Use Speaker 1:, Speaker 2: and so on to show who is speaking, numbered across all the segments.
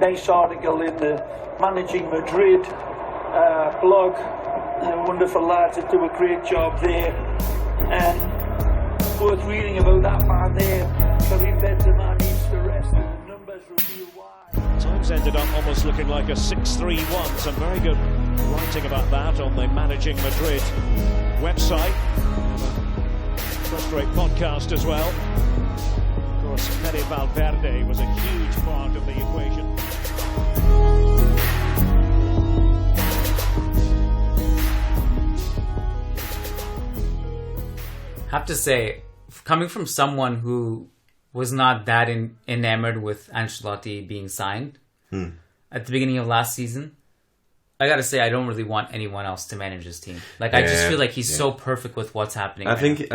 Speaker 1: nice article in the Managing Madrid blog. Wonderful lads that do a great job there. And worth reading about that man there. Karim Benzema needs to rest, and the numbers reveal why.
Speaker 2: Times ended up almost looking like a 6-3-1. Some very good writing about that on the Managing Madrid website. First-rate podcast as well. Of course, Fede Valverde was a huge part of the equation.
Speaker 3: I have to say, coming from someone who was not that enamored with Ancelotti being signed at the beginning of last season, I gotta say I don't really want anyone else to manage his team. Like I just feel like he's so perfect with what's happening.
Speaker 4: I think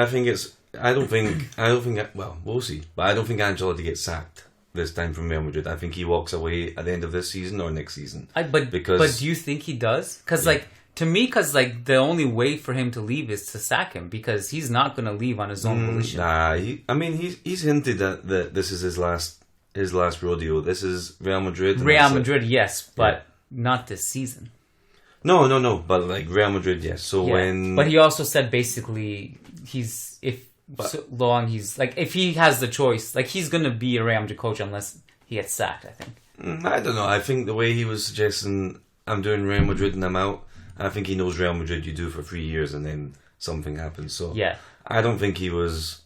Speaker 4: well, we'll see. But I don't think Ancelotti gets sacked this time from Real Madrid. I think he walks away at the end of this season or next season.
Speaker 3: But do you think he does? Because to me, the only way for him to leave is to sack him, because he's not going to leave on his own volition.
Speaker 4: Nah, he's hinted that this is his last rodeo. This is Real Madrid.
Speaker 3: Real Madrid, yes, but not this season.
Speaker 4: No. But like Real Madrid, yes. So
Speaker 3: but he also said basically if he has the choice, like he's going to be a Real Madrid coach unless he gets sacked. I think.
Speaker 4: I don't know. I think the way he was suggesting, I'm doing Real Madrid and I'm out. I think he knows Real Madrid you do for 3 years and then something happens. So I don't think he was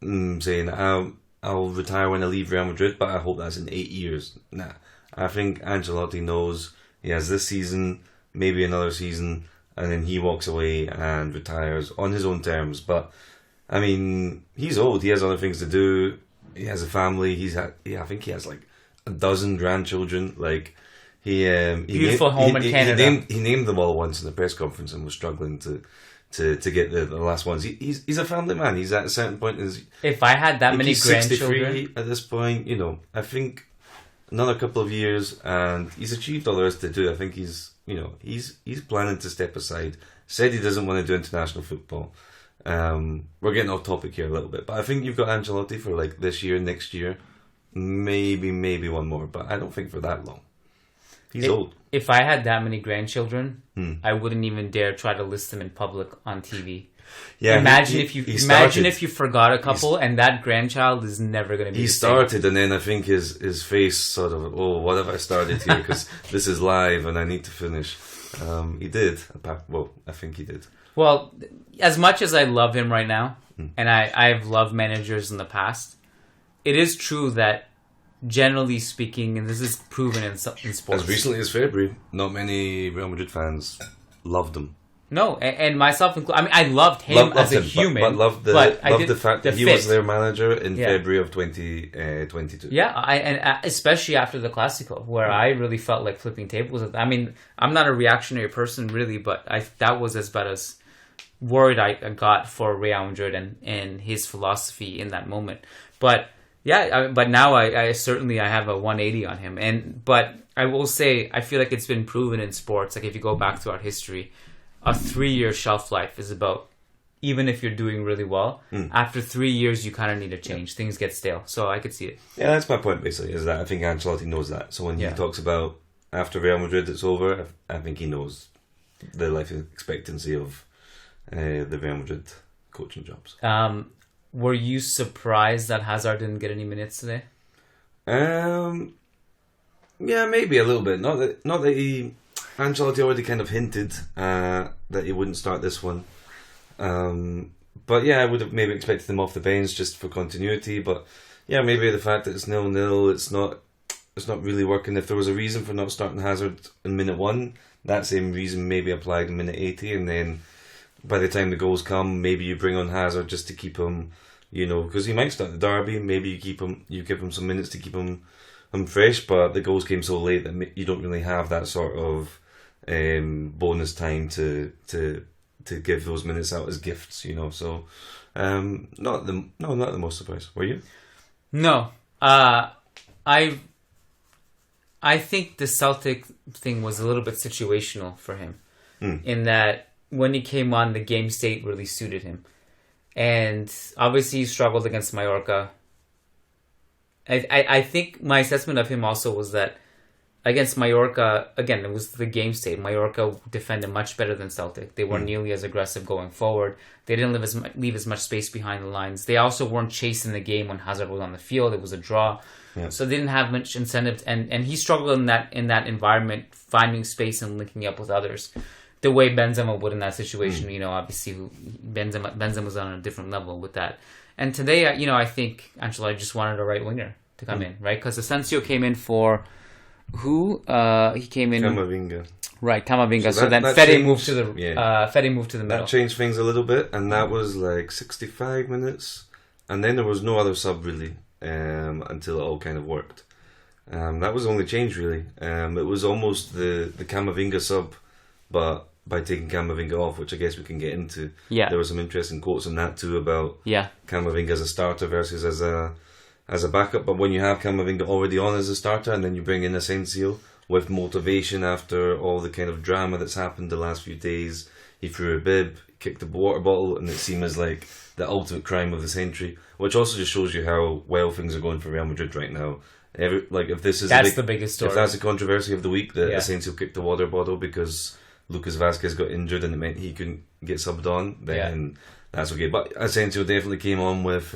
Speaker 4: saying I'll retire when I leave Real Madrid, but I hope that's in 8 years. Nah, I think Ancelotti knows he has this season, maybe another season, and then he walks away and retires on his own terms. But I mean, he's old. He has other things to do. He has a family. I think he has like 12 grandchildren. Like.
Speaker 3: Beautiful home in Canada.
Speaker 4: He named them all once in the press conference and was struggling to get the last ones. He's a family man. He's at a certain point.
Speaker 3: If I had that many grandchildren,
Speaker 4: 63 at this point, I think another couple of years, and he's achieved all there is to do. I think he's planning to step aside. Said he doesn't want to do international football. We're getting off topic here a little bit, but I think you've got Ancelotti for like this year, next year, maybe one more, but I don't think for that long. He's old.
Speaker 3: If I had that many grandchildren, I wouldn't even dare try to list them in public on TV. Yeah, imagine if you forgot a couple and that grandchild is never going to be.
Speaker 4: He started, and then I think his face sort of, what have I started here? Because this is live and I need to finish. He did. Well, I think he did.
Speaker 3: Well, as much as I love him right now, and I've loved managers in the past, it is true that, generally speaking, and this is proven in sports.
Speaker 4: As recently as February, not many Real Madrid fans loved him.
Speaker 3: No, and myself included. I mean, I loved him as a human.
Speaker 4: But loved the fact that he was their manager in February of 2022.
Speaker 3: Yeah, and especially after the Clásico, where I really felt like flipping tables. I mean, I'm not a reactionary person, really, but that was as bad as worried I got for Real Madrid and his philosophy in that moment. But... yeah, but now I certainly have a 180 on him. But I will say, I feel like it's been proven in sports, like if you go back to our history, a 3-year shelf life is about, even if you're doing really well, after 3 years you kind of need a change. Things get stale. So I could see it.
Speaker 4: Yeah, that's my point basically, is that I think Ancelotti knows that. So when he talks about after Real Madrid it's over, I think he knows the life expectancy of the Real Madrid coaching jobs.
Speaker 3: Were you surprised that Hazard didn't get any minutes today?
Speaker 4: Yeah, maybe a little bit. Not that Ancelotti already kind of hinted that he wouldn't start this one. But yeah, I would have maybe expected him off the bench just for continuity. But yeah, maybe the fact that it's 0-0, it's not really working. If there was a reason for not starting Hazard in minute 1, that same reason maybe applied in minute 80, and then by the time the goals come, maybe you bring on Hazard just to keep him, because he might start the derby. Maybe you give him some minutes to keep him fresh. But the goals came so late that you don't really have that sort of bonus time to give those minutes out as gifts. So not the most surprised. Were you?
Speaker 3: No, I think the Celtic thing was a little bit situational for him, in that when he came on, the game state really suited him. And obviously he struggled against Mallorca. I think my assessment of him also was that against Mallorca, again, it was the game state. Mallorca defended much better than Celtic. They weren't nearly as aggressive going forward. They didn't leave as much space behind the lines. They also weren't chasing the game when Hazard was on the field. It was a draw. Yeah. So they didn't have much incentive. And he struggled in that environment, finding space and linking up with others. The way Benzema would in that situation, obviously Benzema was on a different level with that. And today, I think Ancelotti just wanted a right winger to come in, right? Because Asensio came in for... Who he came in?
Speaker 4: Camavinga.
Speaker 3: Right, Camavinga. So then Fede moved to the Fede moved to the middle.
Speaker 4: That changed things a little bit, and that was like 65 minutes, and then there was no other sub really until it all kind of worked. That was the only change really. It was almost the Camavinga sub, but by taking Camavinga off, which I guess we can get into.
Speaker 3: Yeah,
Speaker 4: there were some interesting quotes on that too about Camavinga as a starter versus as a backup. But when you have Camavinga already on as a starter and then you bring in Asensio with motivation after all the kind of drama that's happened the last few days, he threw a bib, kicked a water bottle, and it seemed as like the ultimate crime of the century, which also just shows you how well things are going for Real Madrid right now. If this is
Speaker 3: the biggest story,
Speaker 4: if that's the controversy of the week, that Asensio kicked the water bottle because Lucas Vasquez got injured and it meant he couldn't get subbed on, then that's okay. But Asensio definitely came on with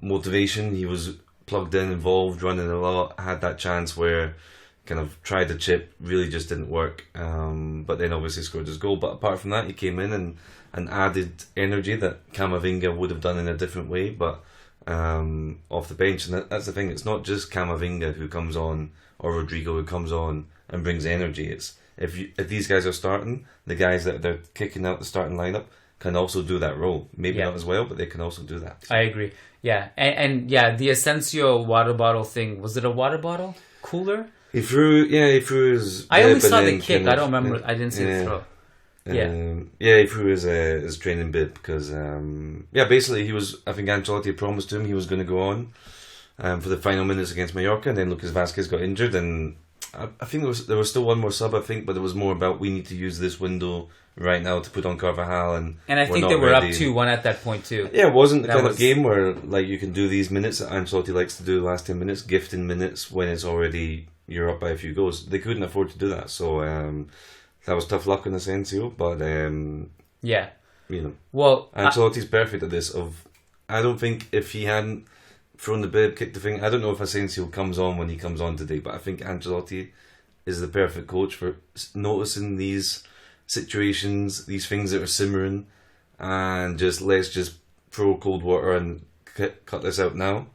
Speaker 4: motivation. He was plugged in, involved, running a lot, had that chance where kind of tried the chip, really just didn't work, but then obviously scored his goal. But apart from that, he came in and added energy that Camavinga would have done in a different way, but off the bench. And that's the thing, it's not just Camavinga who comes on or Rodrigo who comes on and brings energy. It's if these guys are starting, the guys that they're kicking out the starting lineup can also do that role. Maybe not as well, but they can also do that.
Speaker 3: I agree. Yeah, and the Asensio water bottle thing, was it a water bottle? Cooler?
Speaker 4: He threw his...
Speaker 3: I only saw the kick, I don't remember, I didn't see the throw.
Speaker 4: He threw his training bib because, basically he was, I think Ancelotti had promised him he was going to go on for the final minutes against Mallorca, and then Lucas Vasquez got injured, and I think there was still one more sub, I think, but it was more about we need to use this window right now to put on Carvajal, and
Speaker 3: I think they were up 2-1 at that point too.
Speaker 4: Yeah, it wasn't the kind of game where like you can do these minutes that Ancelotti likes to do, the last 10 minutes, gifting minutes when it's already you're up by a few goals. They couldn't afford to do that, so that was tough luck in Asensio. But
Speaker 3: well,
Speaker 4: Ancelotti's perfect at this. I don't think if he hadn't thrown the bib, kicked the thing, I don't know if Asensio comes on when he comes on today, but I think Ancelotti is the perfect coach for noticing these situations, these things that are simmering, and let's just throw cold water and cut this out now.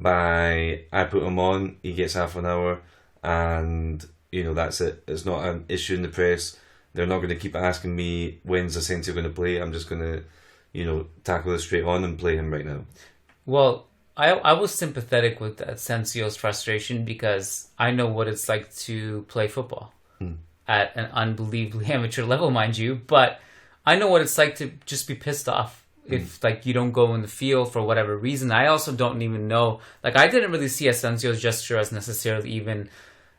Speaker 4: I put him on, he gets half an hour, and that's it. It's not an issue in the press. They're not going to keep asking me when's Asensio going to play. I'm just going to tackle this straight on and play him right now.
Speaker 3: Well, I was sympathetic with Asensio's frustration because I know what it's like to play football at an unbelievably amateur level, mind you, but I know what it's like to just be pissed off if you don't go in the field for whatever reason. I also don't even know, I didn't really see Asensio's gesture as necessarily even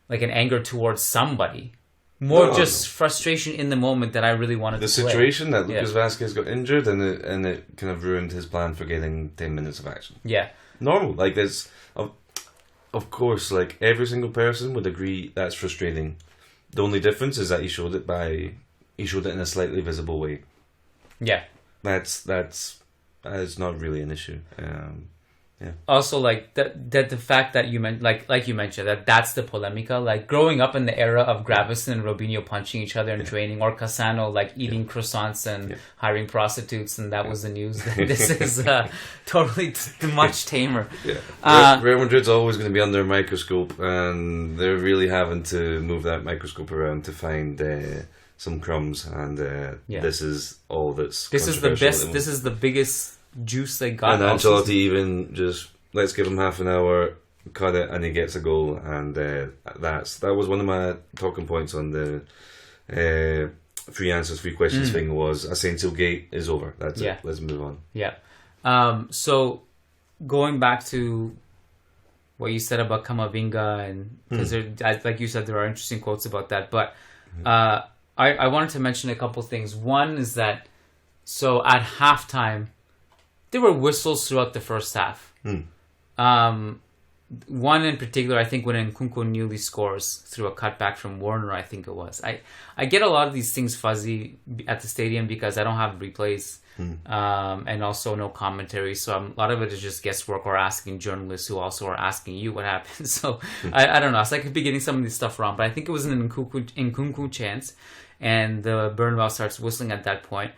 Speaker 3: an anger towards somebody. More frustration in the moment that I really wanted to play.
Speaker 4: The situation that Lucas Vasquez got injured and it kind of ruined his plan for getting 10 minutes of action.
Speaker 3: Yeah.
Speaker 4: Normal. There's, of course, every single person would agree that's frustrating. The only difference is that he showed it in a slightly visible way.
Speaker 3: Yeah.
Speaker 4: That's not really an issue. Yeah.
Speaker 3: Also, the fact that you mentioned that's the polemica. Growing up in the era of Gravison and Robinho punching each other in training, or Cassano eating croissants and hiring prostitutes, and that was the news. This is totally much tamer.
Speaker 4: Yeah. Real Madrid's always going to be under a microscope, and they're really having to move that microscope around to find some crumbs. And this is all that's.
Speaker 3: This is the best. This is the biggest juice they got.
Speaker 4: And Ancelotti even just let's give him half an hour, cut it, and he gets a goal. And that was one of my talking points on the 3 answers, 3 questions thing was Asensio Gate is over. That's it. Let's move on.
Speaker 3: Yeah. So going back to what you said about Camavinga, and because like you said, there are interesting quotes about that. But I wanted to mention a couple things. One is that at halftime, there were whistles throughout the first half. one in particular, I think when Nkunku newly scores through a cutback from Warner, I think it was. I get a lot of these things fuzzy at the stadium because I don't have replays and also no commentary. So a lot of it is just guesswork or asking journalists who also are asking you what happened. So I don't know. So I could be getting some of these stuff wrong. But I think it was an Nkunku chance. And the Bernabeu starts whistling at that point.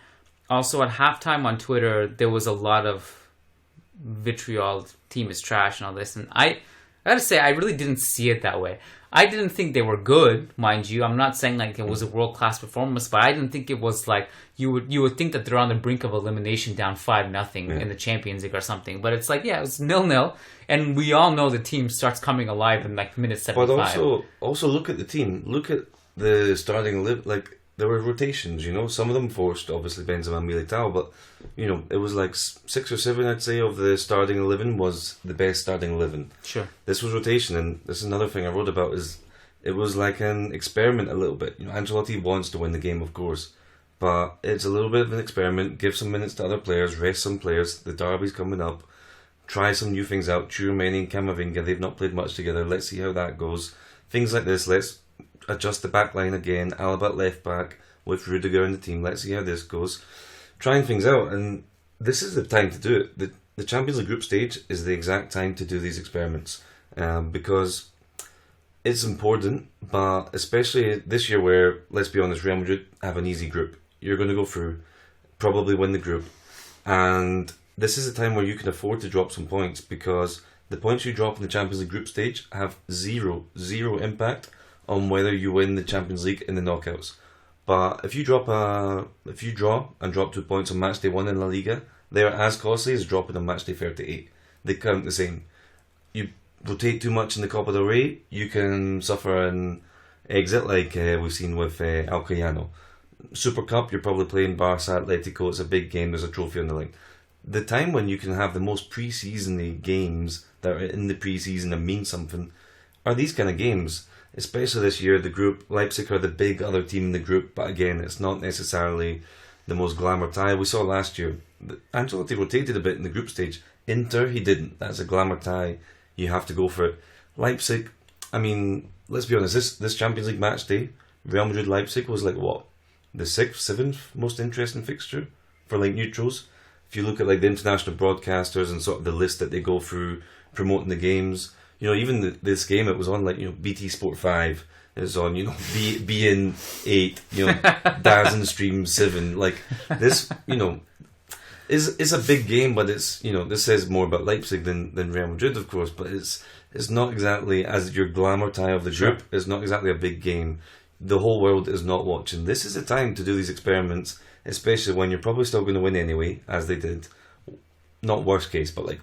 Speaker 3: Also, at halftime on Twitter, there was a lot of vitriol, team is trash and all this. And I gotta say, I really didn't see it that way. I didn't think they were good, mind you. I'm not saying like it was a world-class performance, but I didn't think it was like you would think that they're on the brink of elimination down 5-0 in the Champions League or something. But it's like, yeah, it was 0-0. And we all know the team starts coming alive in like minute 75.
Speaker 4: But also look at the team. Look at the starting like there were rotations, you know. Some of them forced, obviously Benzema and Militao, but you know it was like 6 or 7, I'd say, of the starting 11 was the best starting 11.
Speaker 3: Sure. This
Speaker 4: was rotation, and this is another thing I wrote about. Is it was like an experiment a little bit. You know, Ancelotti wants to win the game, of course, but it's a little bit of an experiment. Give some minutes to other players, rest some players. The derby's coming up. Try some new things out. Tchouaméni and Camavinga, they've not played much together. Let's see how that goes. Things like this. Let's adjust the back line again. Alaba at left back with Rudiger in the team. Let's see how this goes. Trying things out, and this is the time to do it. The Champions League group stage is the exact time to do these experiments because it's important, but especially this year where, let's be honest, Real Madrid have an easy group. You're going to go through, probably win the group, and this is a time where you can afford to drop some points because the points you drop in the Champions League group stage have zero impact on whether you win the Champions League in the knockouts. But if you draw and drop 2 points on match day 1 in La Liga, they are as costly as dropping on match day 38. They count the same. You rotate too much in the Copa del Rey, you can suffer an exit like we've seen with Alcoyano. Super Cup, you're probably playing Barca, Atletico, it's a big game, there's a trophy on the line. The time when you can have the most pre-season games that are in the pre-season and mean something are these kind of games. Especially this year, the group, Leipzig are the big other team in the group, but again, it's not necessarily the most glamour tie. We saw last year, Ancelotti rotated a bit in the group stage. Inter, he didn't. That's a glamour tie. You have to go for it. Leipzig, I mean, let's be honest, this Champions League match day, Real Madrid-Leipzig was like what? The 6th, 7th most interesting fixture for like neutrals. If you look at like the international broadcasters and sort of the list that they go through promoting the games, you know, even this game, it was on like, you know, BT Sport 5. It was on, you know, BN 8, you know, DAZN Stream 7. Like, this, you know, is a big game, but it's, you know, this says more about Leipzig than Real Madrid, of course, but it's not exactly, as your glamour tie of the group, it's not exactly a big game. The whole world is not watching. This is a time to do these experiments, especially when you're probably still going to win anyway, as they did. Not worst case, but like,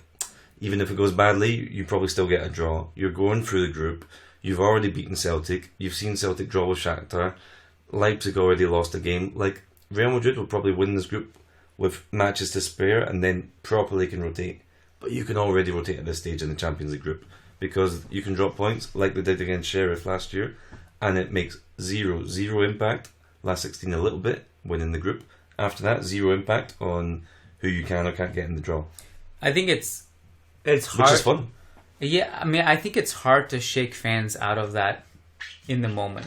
Speaker 4: even if it goes badly, you probably still get a draw. You're going through the group. You've already beaten Celtic. You've seen Celtic draw with Shakhtar. Leipzig already lost a game. Like, Real Madrid will probably win this group with matches to spare and then properly can rotate. But you can already rotate at this stage in the Champions League group because you can drop points like they did against Sheriff last year and it makes zero impact. Last 16 a little bit, winning the group. After that, zero impact on who you can or can't get in the draw.
Speaker 3: I think it's hard.
Speaker 4: Which is fun.
Speaker 3: Yeah, I mean, I think it's hard to shake fans out of that in the moment.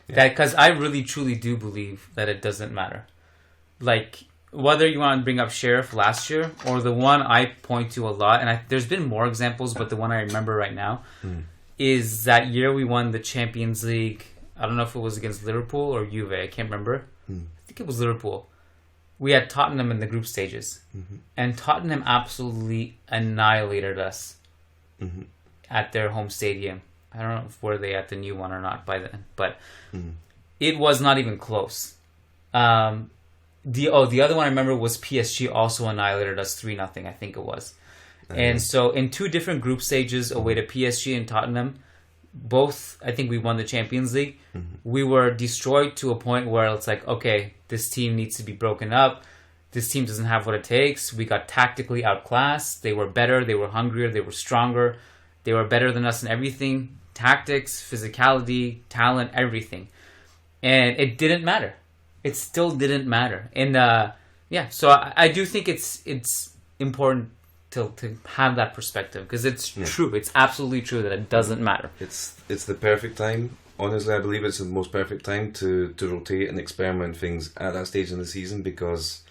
Speaker 3: Yeah. Because I really, truly do believe that it doesn't matter. Like, whether you want to bring up Sheriff last year or the one I point to a lot, and there's been more examples, but the one I remember right now is that year we won the Champions League. I don't know if it was against Liverpool or Juve. I can't remember. I think it was Liverpool. We had Tottenham in the group stages. And Tottenham absolutely annihilated us at their home stadium. I don't know if were they at the new one or not by then. But it was not even close. The other one I remember was PSG also annihilated us 3-0, I think it was. And so in two different group stages away to PSG and Tottenham, both, I think we won the Champions League. We were destroyed to a point where it's like, okay, this team needs to be broken up. This team doesn't have what it takes. We got tactically outclassed. They were better. They were hungrier. They were stronger. They were better than us in everything. Tactics, physicality, talent, everything. And it didn't matter. It still didn't matter. And so I do think it's important to have that perspective, because it's true. It's absolutely true that it doesn't matter.
Speaker 4: It's the perfect time. Honestly, I believe it's the most perfect time to rotate and experiment things at that stage in the season, because,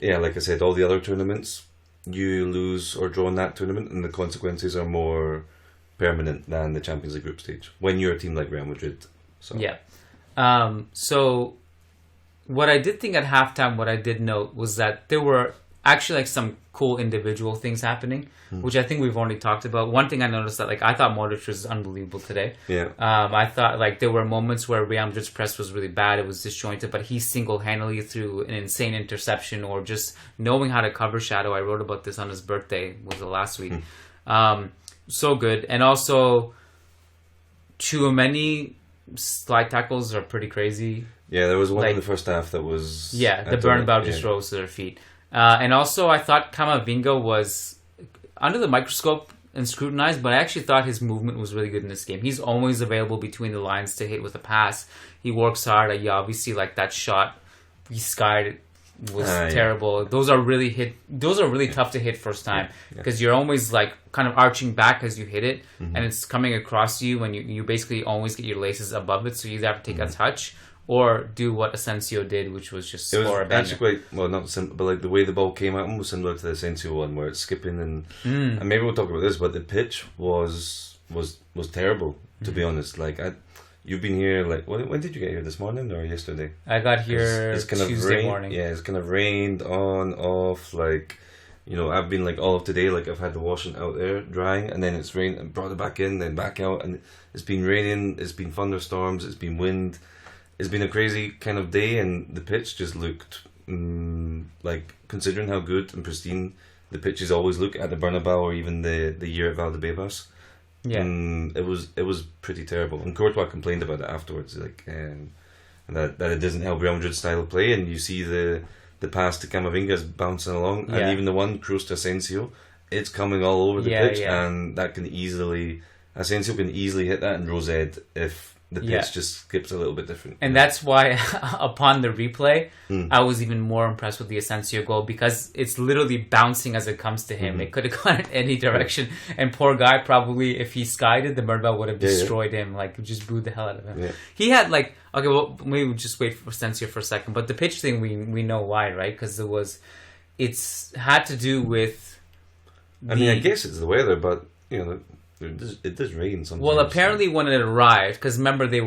Speaker 4: yeah, like I said, all the other tournaments, you lose or draw in that tournament and the consequences are more permanent than the Champions League group stage when you're a team like Real Madrid. So.
Speaker 3: Yeah. So what I did think at halftime, what I did note was that there were actually like some cool individual things happening, which I think we've already talked about. One thing I noticed that, like, I thought Modric was unbelievable today.
Speaker 4: Yeah.
Speaker 3: I thought, like, there were moments where Real Madrid's press was really bad, it was disjointed, but he single-handedly, through an insane interception or just knowing how to cover shadow. I wrote about this on his birthday, was the last week. So good. And also, Tchouaméni slide tackles are pretty crazy.
Speaker 4: Yeah, there was one in the first half that was...
Speaker 3: Yeah, the Bernabeu just rose to their feet. And also, I thought Camavinga was under the microscope and scrutinized, but I actually thought his movement was really good in this game. He's always available between the lines to hit with a pass. He works hard. Yeah, obviously, like, that shot he skied was terrible. Yeah. Those are really tough to hit first time, because you're always, like, kind of arching back as you hit it, and it's coming across you, and you basically always get your laces above it, so you either have to take a touch or do what Asensio did, which was just score a banger.
Speaker 4: Actually quite, well, not simple, but like the way the ball came at him was similar to the Asensio one, where it's skipping and maybe we'll talk about this, but the pitch was terrible, to be honest. Like, you've been here, like, when did you get here, this morning or yesterday?
Speaker 3: I got here Tuesday morning.
Speaker 4: Yeah, it's kind of rained on, off, like, you know, I've been like all of today, like I've had the washing out there drying, and then it's rained and brought it back in, then back out, and it's been raining, it's been thunderstorms, it's been wind. It's been a crazy kind of day, and the pitch just looked like, considering how good and pristine the pitches always look at the Bernabeu or even the year at Valdebebas. Yeah, it was pretty terrible. And Courtois complained about it afterwards, like that it doesn't help Real Madrid's style of play. And you see the pass to Camavinga is bouncing along, and even the one close to Asensio, it's coming all over the pitch, and that Asensio can easily hit that and Rosed if the pitch just skips a little bit different.
Speaker 3: And that's why, upon the replay, I was even more impressed with the Asensio goal, because it's literally bouncing as it comes to him. It could have gone in any direction. And poor guy, probably, if he skied it, the Bernabeu would have destroyed him. Like, just booed the hell out of him. Yeah. He had, like... Okay, well, maybe we'll just wait for Asensio for a second. But the pitch thing, we know why, right? Because it's had to do with...
Speaker 4: I mean, I guess it's the weather, but, you know... It does rain sometimes.
Speaker 3: Well, apparently when it arrived, because remember they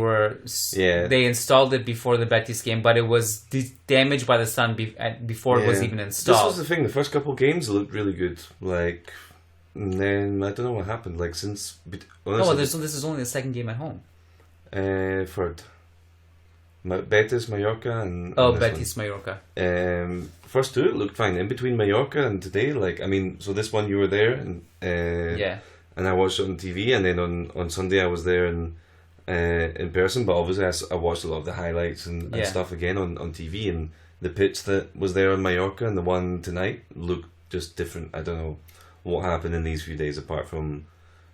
Speaker 3: installed it before the Betis game, but it was damaged by the sun before it was even installed.
Speaker 4: This was the thing. The first couple of games looked really good. Like, and then I don't know what happened. Like, since
Speaker 3: this is only the second game at home.
Speaker 4: Third. Betis, Mallorca, and
Speaker 3: Betis, Mallorca.
Speaker 4: First two it looked fine. In between Mallorca and today, like, I mean, so this one you were there, and and I watched it on TV, and then on Sunday I was there in person, but obviously I watched a lot of the highlights and stuff again on TV, and the pitch that was there on Mallorca and the one tonight looked just different. I don't know what happened in these few days apart from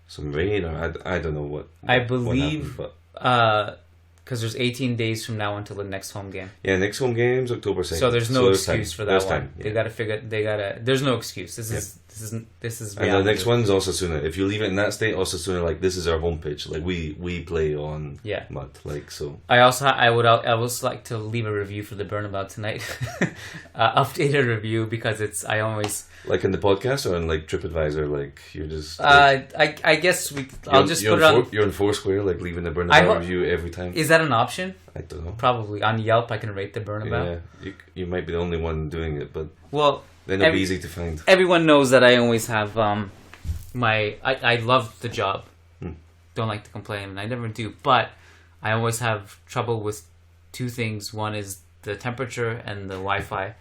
Speaker 4: some rain, or I don't know what
Speaker 3: I believe,
Speaker 4: what happened,
Speaker 3: because there's 18 days from now until the next home game.
Speaker 4: Yeah, next home game's October 2nd.
Speaker 3: So there's no excuse for that
Speaker 4: there's
Speaker 3: one.
Speaker 4: Time, yeah.
Speaker 3: They gotta figure. There's no excuse. This is.
Speaker 4: And the next one's Osasuna. If you leave it in that state, Osasuna, like, this is our home pitch. Like, we play on mud. Like, so.
Speaker 3: I would also like to leave a review for the Bernabeu tonight. Updated review, because I always.
Speaker 4: Like in the podcast or on, like, TripAdvisor, like, you're just...
Speaker 3: Like, I guess I'll just put it on...
Speaker 4: You're on Foursquare, like, leaving the Bernabeu review every time.
Speaker 3: Is that an option?
Speaker 4: I don't know.
Speaker 3: Probably. On Yelp, I can rate the Bernabeu.
Speaker 4: Yeah, you might be the only one doing it, but...
Speaker 3: Well...
Speaker 4: Then it'll be easy to find.
Speaker 3: Everyone knows that I always have I love the job. Don't like to complain, and I never do, but I always have trouble with two things. One is the temperature and the Wi-Fi.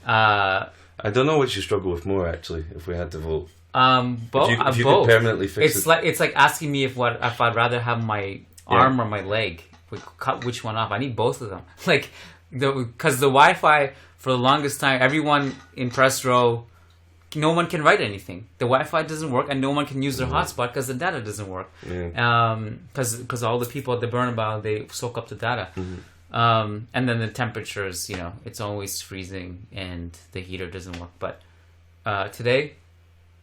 Speaker 4: I don't know which you struggle with more, actually, if we had to vote.
Speaker 3: Both.
Speaker 4: If you could permanently fix it.
Speaker 3: It's like asking me if I'd rather have my arm or my leg. Cut which one off. I need both of them. Like, because the Wi-Fi, for the longest time, everyone in press row, no one can write anything. The Wi-Fi doesn't work, and no one can use their hotspot because the data doesn't work. Because all the people at the Bernabeu, they soak up the data. And then the temperatures, it's always freezing, and the heater doesn't work. But today,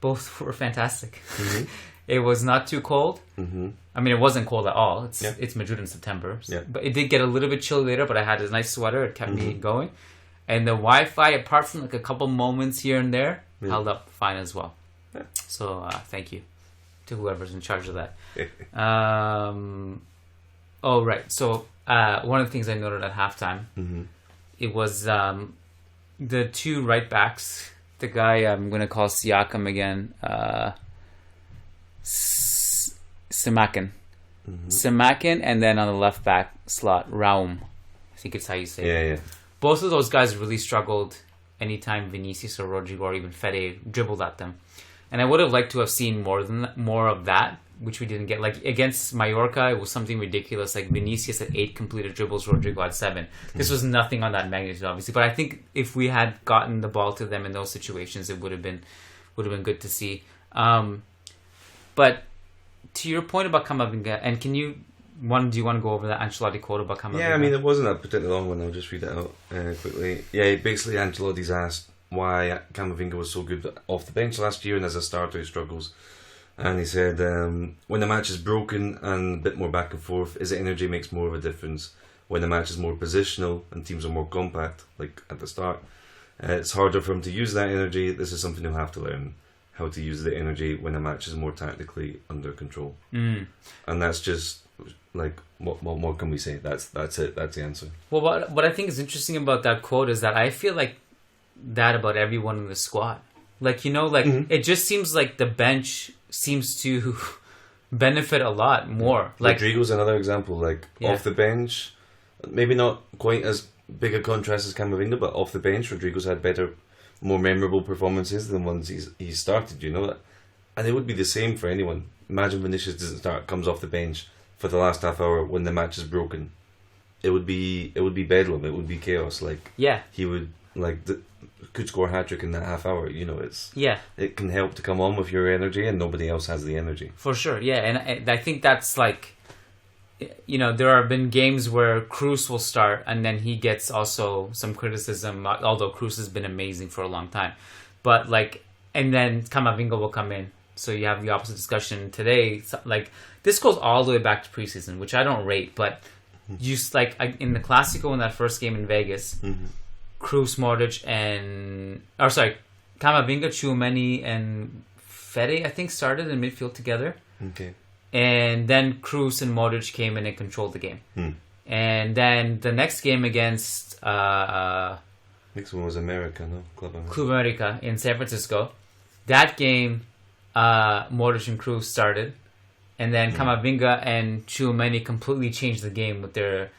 Speaker 3: both were fantastic.
Speaker 4: Mm-hmm.
Speaker 3: It was not too cold.
Speaker 4: Mm-hmm.
Speaker 3: I mean, it wasn't cold at all.
Speaker 4: Yeah.
Speaker 3: It's Madrid in September.
Speaker 4: Yeah.
Speaker 3: But it did get a little bit chilly later, but I had a nice sweater. It kept me going. And the Wi-Fi, apart from like a couple moments here and there, held up fine as well.
Speaker 4: Yeah.
Speaker 3: So thank you to whoever's in charge of that. Oh, right. So one of the things I noted at halftime, it was the two right backs. The guy I'm going to call Siakam again, Simakan. Simakan, and then on the left back slot, Raum. I think it's how you say it.
Speaker 4: Yeah.
Speaker 3: Both of those guys really struggled anytime Vinicius or Rodrigo or even Fede dribbled at them. And I would have liked to have seen more of that, which we didn't get. Like against Mallorca, it was something ridiculous. Like Vinicius had 8 completed dribbles, Rodrigo had 7. This was nothing on that magnitude, obviously. But I think if we had gotten the ball to them in those situations, it would have been good to see. But to your point about Camavinga, and do you want to go over that Ancelotti quote about Camavinga?
Speaker 4: Yeah, I mean, it wasn't a particularly long one. I'll just read it out quickly. Yeah, basically Ancelotti's asked why Camavinga was so good off the bench last year, and as a starter he struggles. And he said, when the match is broken and a bit more back and forth, his energy makes more of a difference. When the match is more positional and teams are more compact, like at the start, it's harder for him to use that energy. This is something he'll have to learn, how to use the energy when a match is more tactically under control. And that's just, like, what more can we say? That's it. That's the answer.
Speaker 3: Well, what I think is interesting about that quote is that I feel like that about everyone in the squad. Like, it just seems like the bench seems to benefit a lot more. Like
Speaker 4: Rodrigo's another example. Like off the bench, maybe not quite as big a contrast as Camavinga, but off the bench, Rodrigo's had better, more memorable performances than ones he's started. And it would be the same for anyone. Imagine Vinicius doesn't start, comes off the bench for the last half hour when the match is broken. It would be bedlam. It would be chaos. He would could score a hat-trick in that half hour. It can help to come on with your energy, and nobody else has the energy.
Speaker 3: For sure, yeah. And I think that's like, there have been games where Cruz will start and then he gets also some criticism, although Cruz has been amazing for a long time. But and then Camavinga will come in. So you have the opposite discussion today. This goes all the way back to preseason, which I don't rate, but just in the Clásico in that first game in Vegas, Cruz, Modric, Camavinga, Tchouaméni, and Fede, I think, started in midfield together.
Speaker 4: Okay.
Speaker 3: And then Cruz and Modric came in and controlled the game. And then the next game against
Speaker 4: next one was America, no? Club
Speaker 3: America in San Francisco. That game, Modric and Cruz started. And then Camavinga and Tchouaméni completely changed the game with their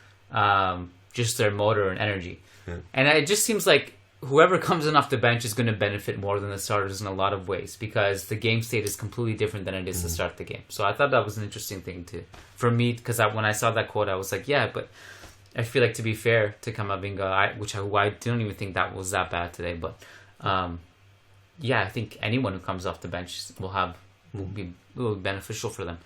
Speaker 3: just their motor and energy. Yeah. And it just seems like whoever comes in off the bench is going to benefit more than the starters in a lot of ways, because the game state is completely different than it is to start the game. So I thought that was an interesting thing for me, because when I saw that quote, I was like, yeah, but I feel like, to be fair to Camavinga, I don't even think that was that bad today. But I think anyone who comes off the bench will be beneficial for them.